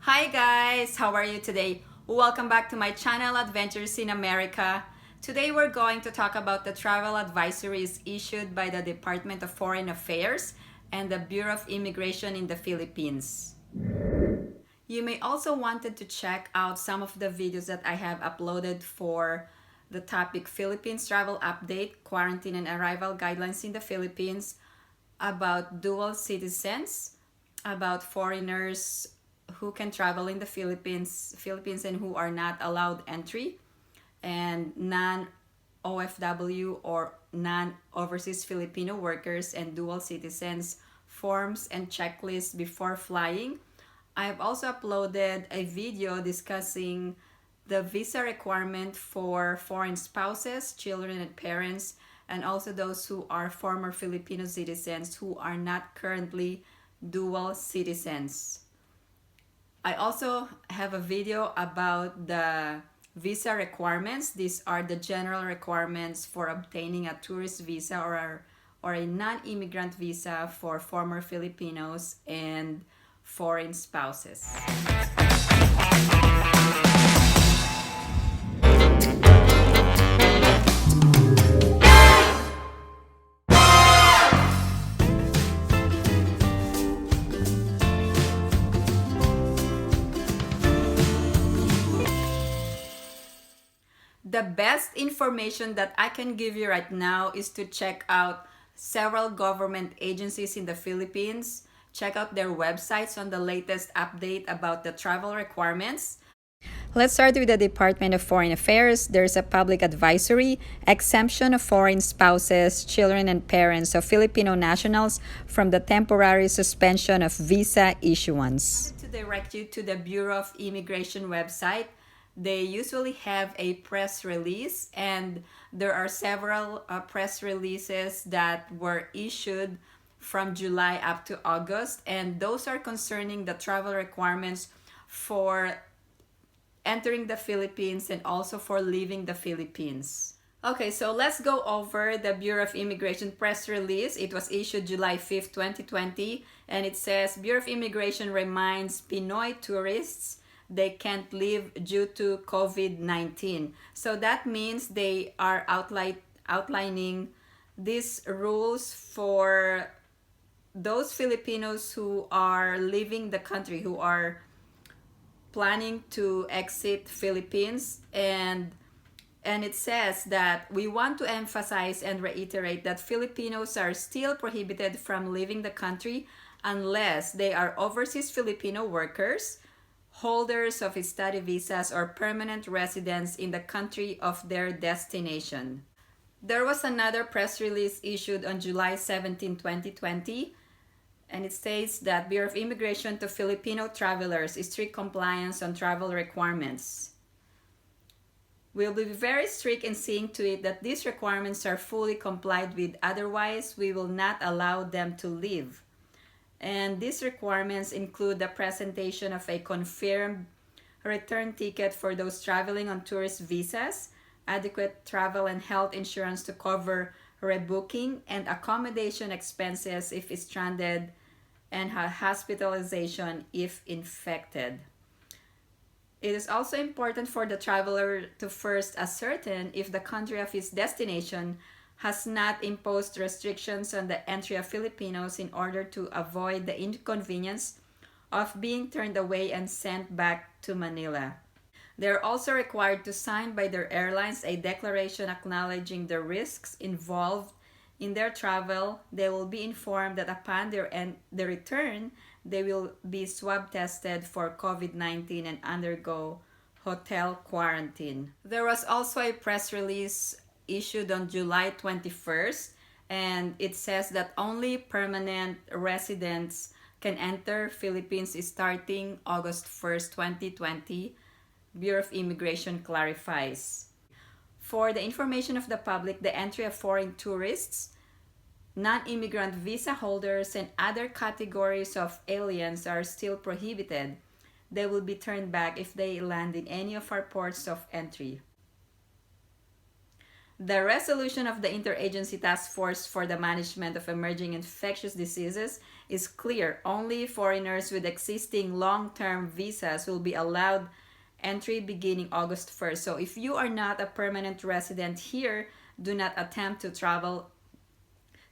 Hi guys, how are you today? Welcome back to my channel Adventures in America. Today we're going to talk about the travel advisories issued by the Department of Foreign Affairs and the Bureau of Immigration in the Philippines. You may also wanted to check out some of the videos that I have uploaded for the topic Philippines Travel Update, Quarantine and Arrival Guidelines in the Philippines, about dual citizens, about foreigners who can travel in the Philippines and who are not allowed entry, and non-OFW or non-Overseas Filipino Workers and dual citizens forms and checklists before flying. I have also uploaded a video discussing the visa requirement for foreign spouses, children, and parents, and also those who are former Filipino citizens who are not currently dual citizens. I also have a video about the visa requirements. These are the general requirements for obtaining a tourist visa or a non-immigrant visa for former Filipinos and foreign spouses. The best information that I can give you right now is to check out several government agencies in the Philippines. Check out their websites on the latest update about the travel requirements. Let's start with the Department of Foreign Affairs. There's a public advisory, exemption of foreign spouses, children, and parents of Filipino nationals from the temporary suspension of visa issuance. To direct you to the Bureau of Immigration website, they usually have a press release, and there are several press releases that were issued from July up to August, and those are concerning the travel requirements for entering the Philippines and also for leaving the Philippines. Okay, so let's go over the Bureau of Immigration press release. It was issued July 5th, 2020, and it says, Bureau of Immigration reminds Pinoy tourists they can't leave due to COVID-19. So that means they are outlining these rules for those Filipinos who are leaving the country, who are planning to exit Philippines, and it says that we want to emphasize and reiterate that Filipinos are still prohibited from leaving the country unless they are overseas Filipino workers, holders of study visas, or permanent residents in the country of their destination. There was another press release issued on July 17, 2020, and it states that Bureau of Immigration to Filipino travelers is strict compliance on travel requirements. We'll be very strict in seeing to it that these requirements are fully complied with, otherwise we will not allow them to leave. And these requirements include the presentation of a confirmed return ticket for those traveling on tourist visas, adequate travel and health insurance to cover rebooking, and accommodation expenses if stranded, and hospitalization if infected. It is also important for the traveler to first ascertain if the country of his destination has not imposed restrictions on the entry of Filipinos in order to avoid the inconvenience of being turned away and sent back to Manila. They are also required to sign by their airlines a declaration acknowledging the risks involved in their travel. They will be informed that upon their return, they will be swab tested for COVID-19 and undergo hotel quarantine. There was also a press release issued on July 21st, and it says that only permanent residents can enter Philippines starting August 1st, 2020, Bureau of Immigration clarifies. For the information of the public, the entry of foreign tourists, non-immigrant visa holders, and other categories of aliens are still prohibited. They will be turned back if they land in any of our ports of entry. The resolution of the Interagency Task Force for the Management of Emerging Infectious Diseases is clear. Only foreigners with existing long-term visas will be allowed entry beginning August 1st. So if you are not a permanent resident here, do not attempt to travel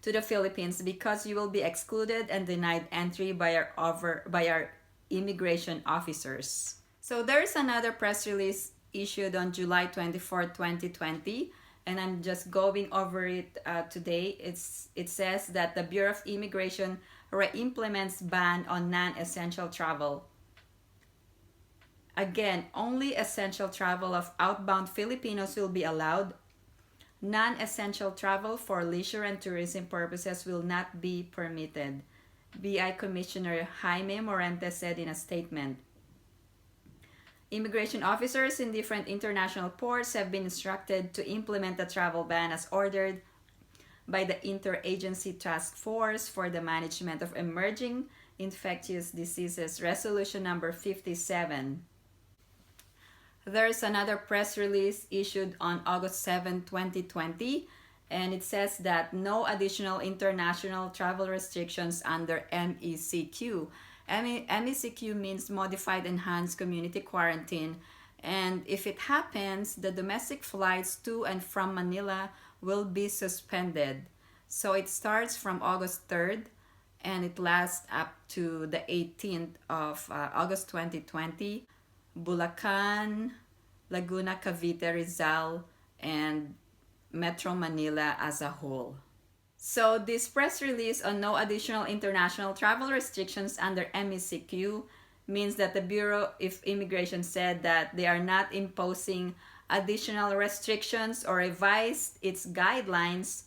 to the Philippines because you will be excluded and denied entry by our immigration officers. So there's another press release issued on July 24, 2020, and I'm just going over it today. It says that the Bureau of Immigration re-implements ban on non-essential travel. Again, only essential travel of outbound Filipinos will be allowed. Non-essential travel for leisure and tourism purposes will not be permitted, BI Commissioner Jaime Morente said in a statement. Immigration officers in different international ports have been instructed to implement the travel ban as ordered by the Interagency Task Force for the Management of Emerging Infectious Diseases, Resolution number 57. There's another press release issued on August 7, 2020, and it says that no additional international travel restrictions under MECQ. MECQ means Modified Enhanced Community Quarantine, and if it happens, the domestic flights to and from Manila will be suspended. So it starts from August 3rd and it lasts up to the 18th of August 2020. Bulacan, Laguna, Cavite, Rizal, and Metro Manila as a whole. So this press release on no additional international travel restrictions under MECQ means that the Bureau of Immigration said that they are not imposing additional restrictions or revised its guidelines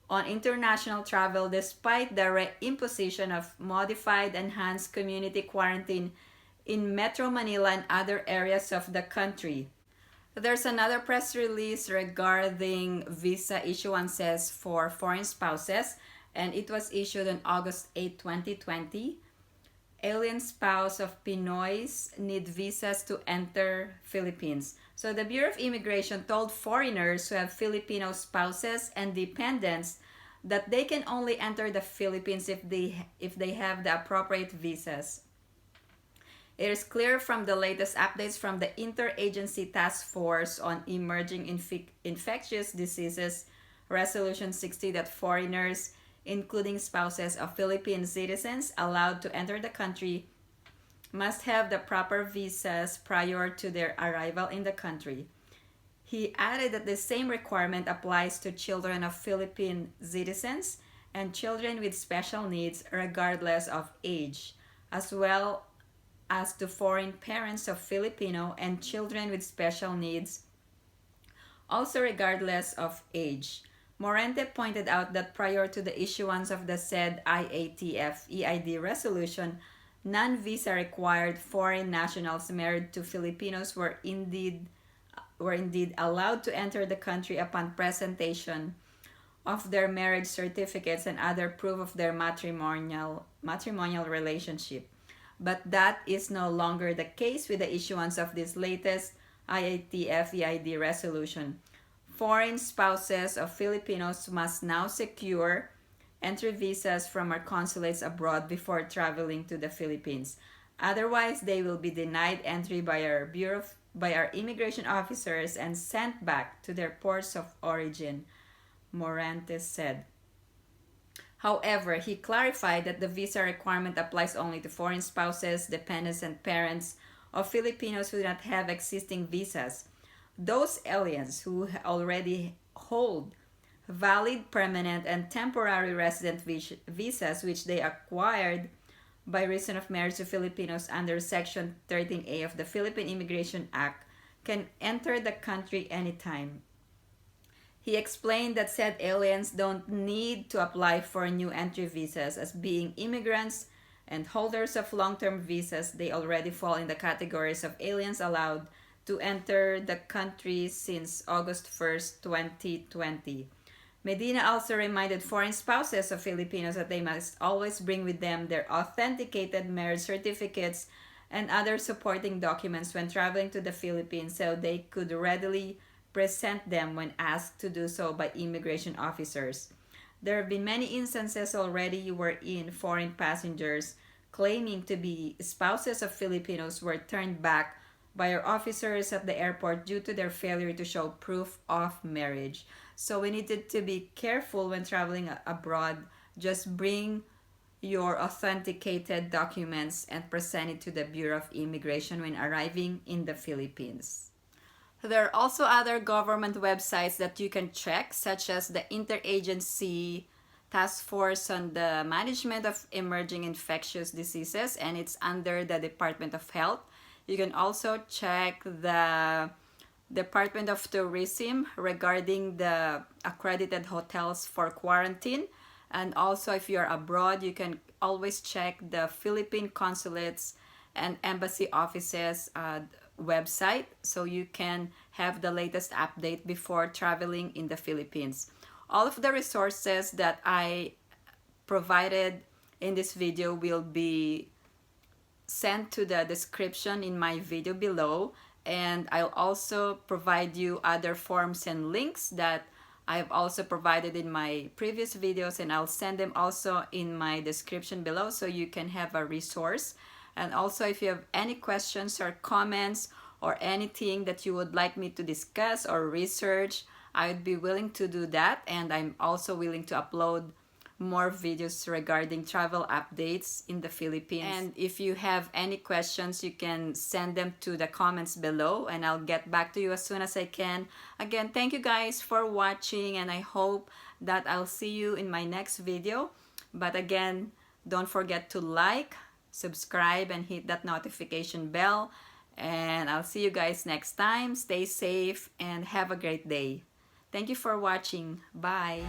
on international travel despite the re-imposition of Modified Enhanced Community Quarantine in Metro Manila and other areas of the country. There's another press release regarding visa issuances for foreign spouses, and it was issued on August 8, 2020. Alien spouse of Pinoys need visas to enter Philippines. So the Bureau of Immigration told foreigners who have Filipino spouses and dependents that they can only enter the Philippines if they have the appropriate visas. It is clear from the latest updates from the Interagency Task Force on Emerging Infectious Diseases, Resolution 60, that foreigners, including spouses of Philippine citizens allowed to enter the country, must have the proper visas prior to their arrival in the country. He added that the same requirement applies to children of Philippine citizens and children with special needs regardless of age, as well as to foreign parents of Filipino and children with special needs, also regardless of age. Morente pointed out that prior to the issuance of the said IATF EID resolution, non-visa required foreign nationals married to Filipinos were indeed allowed to enter the country upon presentation of their marriage certificates and other proof of their matrimonial relationship. But that is no longer the case with the issuance of this latest IATF EID resolution. Foreign spouses of Filipinos must now secure entry visas from our consulates abroad before traveling to the Philippines. Otherwise, they will be denied entry by our immigration officers and sent back to their ports of origin, Morente said. However, he clarified that the visa requirement applies only to foreign spouses, dependents, and parents of Filipinos who do not have existing visas. Those aliens who already hold valid permanent and temporary resident visas which they acquired by reason of marriage to Filipinos under Section 13A of the Philippine Immigration Act can enter the country anytime. He explained that said aliens don't need to apply for new entry visas, as being immigrants and holders of long-term visas, they already fall in the categories of aliens allowed to enter the country since August 1st, 2020. Medina also reminded foreign spouses of Filipinos that they must always bring with them their authenticated marriage certificates and other supporting documents when traveling to the Philippines so they could readily present them when asked to do so by immigration officers. There have been many instances already wherein foreign passengers claiming to be spouses of Filipinos were turned back by our officers at the airport due to their failure to show proof of marriage. So we needed to be careful when traveling abroad. Just bring your authenticated documents and present it to the Bureau of Immigration when arriving in the Philippines. There are also other government websites that you can check, such as the Interagency Task Force on the Management of Emerging Infectious Diseases, and it's under the Department of Health. You can also check the Department of Tourism regarding the accredited hotels for quarantine. And also, if you're abroad, you can always check the Philippine consulates and embassy offices website, so you can have the latest update before traveling in the Philippines. All of the resources that I provided in this video will be sent to the description in my video below, and I'll also provide you other forms and links that I've also provided in my previous videos, and I'll send them also in my description below so you can have a resource. And also, if you have any questions or comments or anything that you would like me to discuss or research, I would be willing to do that, and I'm also willing to upload more videos regarding travel updates in the Philippines. And if you have any questions, you can send them to the comments below, and I'll get back to you as soon as I can. Again, thank you guys for watching, and I hope that I'll see you in my next video. But again, don't forget to like, subscribe, and hit that notification bell. And I'll see you guys next time. Stay safe and have a great day. Thank you for watching. Bye.